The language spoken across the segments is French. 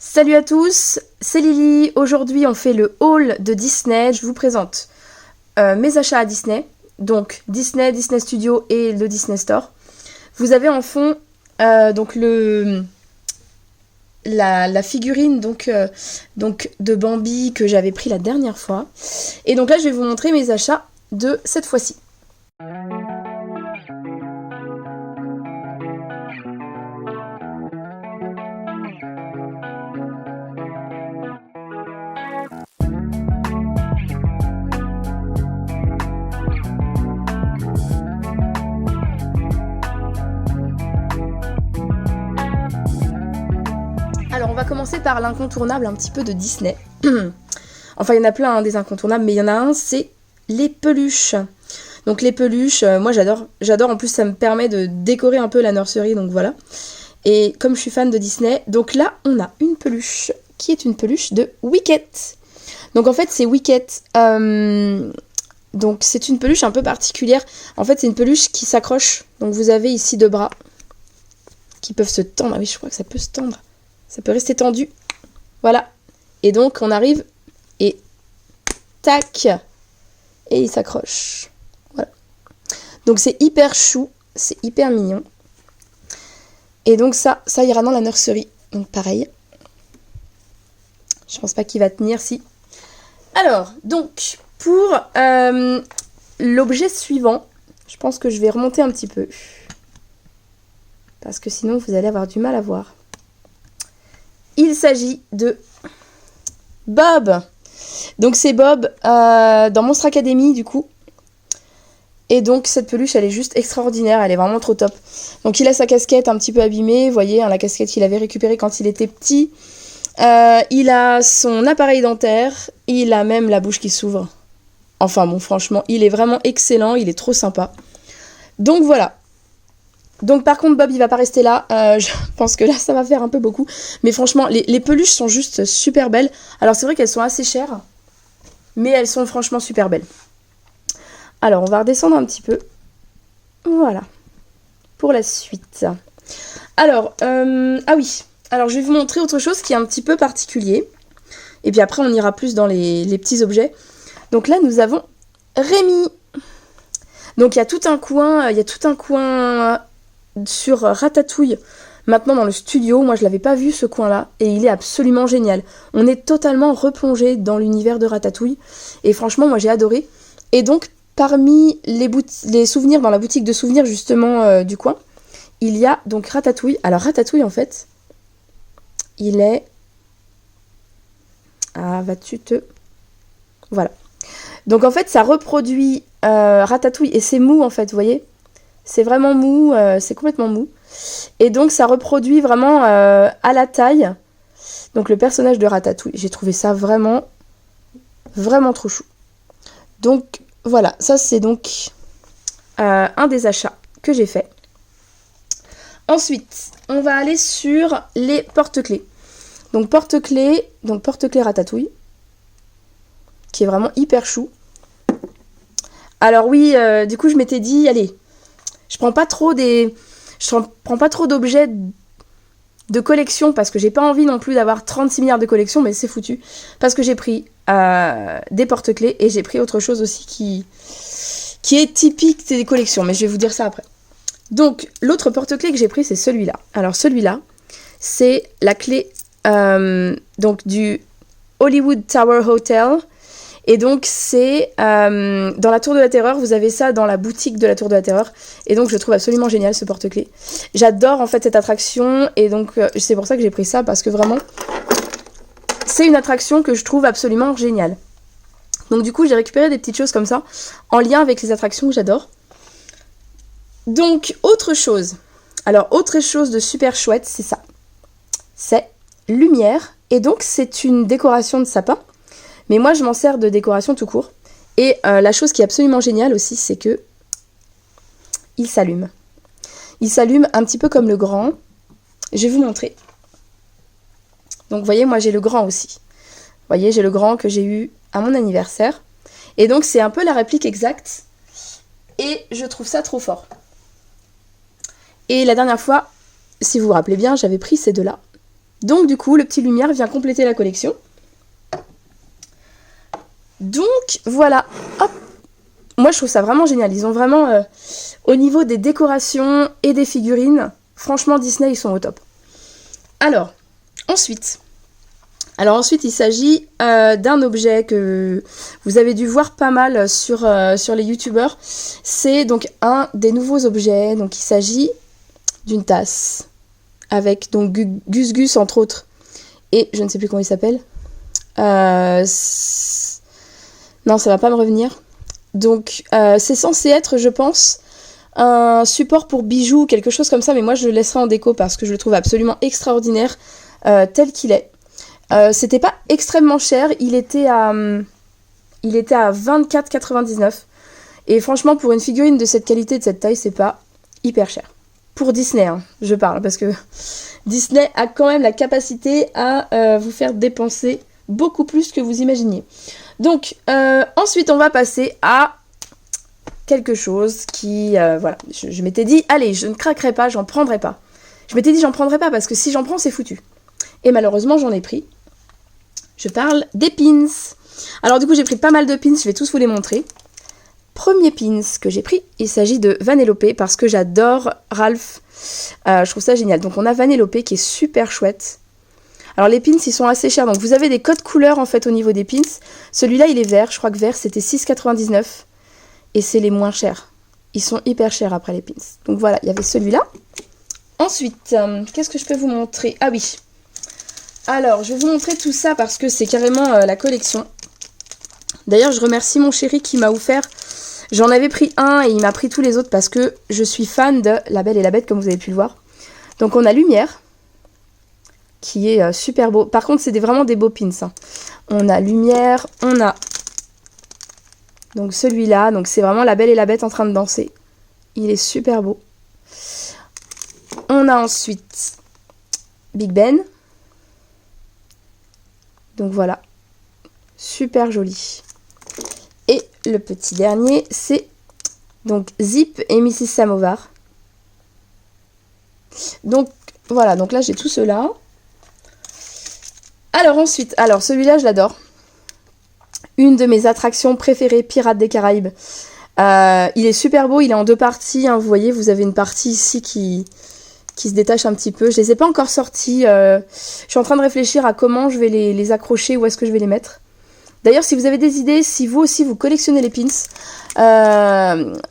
Salut à tous, c'est Lily. Aujourd'hui, on fait le haul de Disney. Je vous présente mes achats à Disney, donc Disney, Disney Studio et le Disney Store. Vous avez en fond donc la figurine donc de Bambi que j'avais pris la dernière fois. Et donc là, je vais vous montrer mes achats de cette fois-ci. Alors on va commencer par l'incontournable un petit peu de Disney. Enfin il y en a plein des incontournables, mais il y en a un, c'est les peluches. Donc les peluches, moi j'adore, en plus ça me permet de décorer un peu la nursery, donc voilà. Et comme je suis fan de Disney, donc là on a une peluche qui est une peluche de Wicket. Donc en fait c'est Wicket, donc c'est une peluche un peu particulière. En fait c'est une peluche qui s'accroche, donc vous avez ici deux bras qui peuvent se tendre. Ah oui je crois que ça peut se tendre. Ça peut rester tendu. Voilà. Et donc, on arrive et tac. Et il s'accroche. Voilà. Donc, c'est hyper chou. C'est hyper mignon. Et donc, ça ira dans la nursery. Donc, pareil. Je pense pas qu'il va tenir, si. Alors, donc, pour l'objet suivant, je pense que je vais remonter un petit peu. Parce que sinon, vous allez avoir du mal à voir. Il s'agit de Bob. Donc c'est Bob dans Monstre Academy du coup. Et donc cette peluche elle est juste extraordinaire, elle est vraiment trop top. Donc il a sa casquette un petit peu abîmée, vous voyez, hein, la casquette qu'il avait récupérée quand il était petit. Il a son appareil dentaire, il a même la bouche qui s'ouvre. Enfin bon franchement, il est vraiment excellent, il est trop sympa. Donc voilà. Donc par contre Bob il va pas rester là, je pense que là ça va faire un peu beaucoup. Mais franchement les peluches sont juste super belles. Alors c'est vrai qu'elles sont assez chères, mais elles sont franchement super belles. Alors on va redescendre un petit peu. Voilà. Pour la suite. Alors, ah oui. Alors je vais vous montrer autre chose qui est un petit peu particulier. Et puis après on ira plus dans les petits objets. Donc là nous avons Rémi. Donc il y a tout un coin sur Ratatouille, maintenant dans le studio. Moi je l'avais pas vu ce coin là et il est absolument génial. On est totalement replongé dans l'univers de Ratatouille et franchement moi j'ai adoré. Et donc parmi les souvenirs dans la boutique de souvenirs justement du coin, il y a donc Ratatouille. Alors Ratatouille en fait il est... Ah vas-tu te... Voilà. Donc en fait ça reproduit Ratatouille et c'est mou en fait, vous voyez. C'est vraiment mou, c'est complètement mou. Et donc ça reproduit vraiment à la taille. Donc le personnage de Ratatouille. J'ai trouvé ça vraiment, vraiment trop chou. Donc voilà, ça c'est donc un des achats que j'ai fait. Ensuite, on va aller sur les porte-clés. Donc porte-clés Ratatouille. Qui est vraiment hyper chou. Alors oui, du coup je m'étais dit, allez... Je prends pas trop d'objets de collection parce que j'ai pas envie non plus d'avoir 36 milliards de collections, mais c'est foutu. Parce que j'ai pris des porte-clés et j'ai pris autre chose aussi qui est typique des collections, mais je vais vous dire ça après. Donc l'autre porte-clés que j'ai pris c'est celui-là. Alors celui-là, c'est la clé donc du Hollywood Tower Hotel. Et donc c'est dans la Tour de la Terreur, vous avez ça dans la boutique de la Tour de la Terreur. Et donc je trouve absolument génial ce porte-clés. J'adore en fait cette attraction et donc c'est pour ça que j'ai pris ça parce que vraiment c'est une attraction que je trouve absolument géniale. Donc du coup j'ai récupéré des petites choses comme ça en lien avec les attractions que j'adore. Donc autre chose de super chouette c'est ça. C'est lumière et donc c'est une décoration de sapin. Mais moi, je m'en sers de décoration tout court. Et la chose qui est absolument géniale aussi, c'est que il s'allume. Il s'allume un petit peu comme le grand. Je vais vous montrer. Donc, vous voyez, moi, j'ai le grand aussi. Vous voyez, j'ai le grand que j'ai eu à mon anniversaire. Et donc, c'est un peu la réplique exacte. Et je trouve ça trop fort. Et la dernière fois, si vous vous rappelez bien, j'avais pris ces deux-là. Donc du coup, le petit lumière vient compléter la collection. Donc voilà, hop. Moi je trouve ça vraiment génial. Ils ont vraiment, au niveau des décorations et des figurines, franchement Disney ils sont au top. Alors, ensuite, il s'agit d'un objet que vous avez dû voir pas mal sur les youtubeurs. C'est donc un des nouveaux objets. Donc il s'agit d'une tasse avec donc Gus Gus entre autres. Et je ne sais plus comment il s'appelle. Non, ça va pas me revenir. Donc c'est censé être, je pense, un support pour bijoux, quelque chose comme ça. Mais moi je le laisserai en déco parce que je le trouve absolument extraordinaire tel qu'il est. C'était pas extrêmement cher, il était à 24,99 €. Et franchement, pour une figurine de cette qualité, de cette taille, c'est pas hyper cher. Pour Disney, hein, je parle, parce que Disney a quand même la capacité à vous faire dépenser beaucoup plus que vous imaginiez. Donc, ensuite, on va passer à quelque chose qui... voilà, je m'étais dit, allez, je ne craquerai pas, j'en prendrai pas. Je m'étais dit, j'en prendrai pas, parce que si j'en prends, c'est foutu. Et malheureusement, j'en ai pris. Je parle des pins. Alors du coup, j'ai pris pas mal de pins, je vais tous vous les montrer. Premier pins que j'ai pris, il s'agit de Vanellope parce que j'adore Ralph. Je trouve ça génial. Donc on a Vanellope qui est super chouette. Alors les pins, ils sont assez chers. Donc vous avez des codes couleurs en fait au niveau des pins. Celui-là, il est vert. Je crois que vert, c'était 6,99 €. Et c'est les moins chers. Ils sont hyper chers après les pins. Donc voilà, il y avait celui-là. Ensuite, qu'est-ce que je peux vous montrer? Ah oui. Alors, je vais vous montrer tout ça parce que c'est carrément la collection. D'ailleurs, je remercie mon chéri qui m'a offert. J'en avais pris un et il m'a pris tous les autres parce que je suis fan de La Belle et la Bête, comme vous avez pu le voir. Donc, on a Lumière, qui est super beau. Par contre, c'est vraiment des beaux pins. Hein. On a Lumière, on a donc celui-là. Donc, c'est vraiment La Belle et la Bête en train de danser. Il est super beau. On a ensuite Big Ben. Donc voilà, super joli. Et le petit dernier, c'est donc Zip et Mrs. Samovar. Donc voilà, donc là j'ai tout cela. Alors ensuite, celui-là je l'adore. Une de mes attractions préférées, Pirates des Caraïbes. Il est super beau, il est en deux parties. Hein, vous voyez, vous avez une partie ici qui se détache un petit peu. Je les ai pas encore sortis. Je suis en train de réfléchir à comment je vais les accrocher, où est-ce que je vais les mettre. D'ailleurs, si vous avez des idées, si vous aussi vous collectionnez les pins,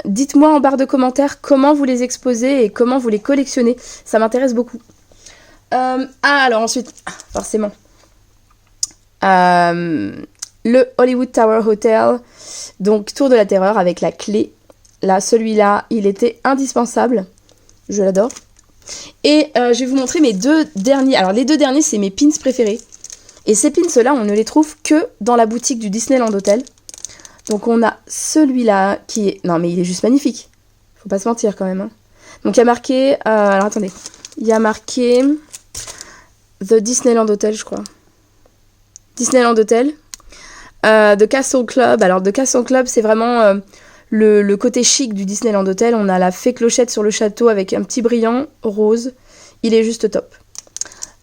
dites-moi en barre de commentaires comment vous les exposez et comment vous les collectionnez. Ça m'intéresse beaucoup. Alors ensuite, forcément, le Hollywood Tower Hotel, donc Tour de la Terreur avec la clé. Là, celui-là, il était indispensable. Je l'adore. Et je vais vous montrer mes deux derniers. Alors les deux derniers, c'est mes pins préférés. Et ces pins-là, on ne les trouve que dans la boutique du Disneyland Hotel. Donc on a celui-là qui est... Non mais il est juste magnifique. Faut pas se mentir quand même. Hein. Donc il y a marqué... alors attendez. Il y a marqué... The Disneyland Hotel, je crois. Disneyland Hotel. The Castle Club. Alors The Castle Club, c'est vraiment... Le côté chic du Disneyland Hotel, on a la fée clochette sur le château avec un petit brillant rose. Il est juste top.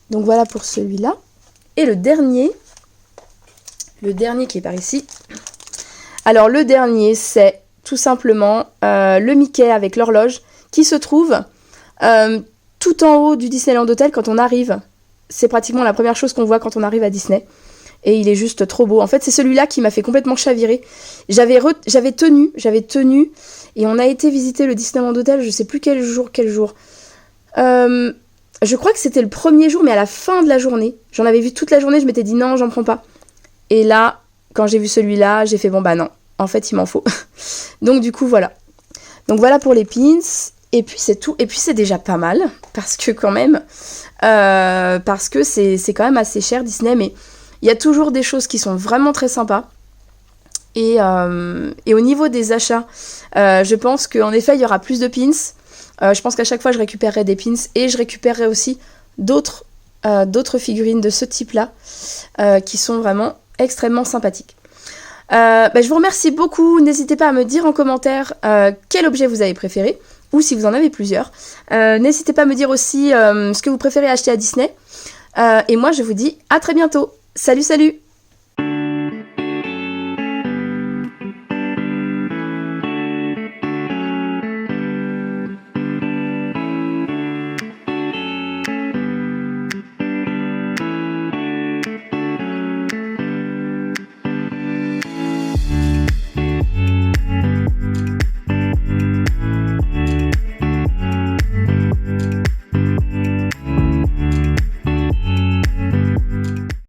Donc voilà pour celui-là. Et le dernier qui est par ici. Alors le dernier, c'est tout simplement le Mickey avec l'horloge qui se trouve tout en haut du Disneyland Hotel quand on arrive. C'est pratiquement la première chose qu'on voit quand on arrive à Disney. Et il est juste trop beau. En fait, c'est celui-là qui m'a fait complètement chavirer. J'avais tenu. Et on a été visiter le Disneyland Hotel, je sais plus quel jour. Je crois que c'était le premier jour, mais à la fin de la journée. J'en avais vu toute la journée, je m'étais dit non, j'en prends pas. Et là, quand j'ai vu celui-là, j'ai fait bon bah non. En fait, il m'en faut. Donc du coup, voilà. Donc voilà pour les pins. Et puis c'est tout. Et puis c'est déjà pas mal. Parce que quand même... parce que c'est quand même assez cher Disney, mais... Il y a toujours des choses qui sont vraiment très sympas. Et au niveau des achats, je pense qu'en effet, il y aura plus de pins. Je pense qu'à chaque fois, je récupérerai des pins. Et je récupérerai aussi d'autres figurines de ce type-là qui sont vraiment extrêmement sympathiques. Je vous remercie beaucoup. N'hésitez pas à me dire en commentaire quel objet vous avez préféré. Ou si vous en avez plusieurs. N'hésitez pas à me dire aussi ce que vous préférez acheter à Disney. Et moi, je vous dis à très bientôt. Salut, salut!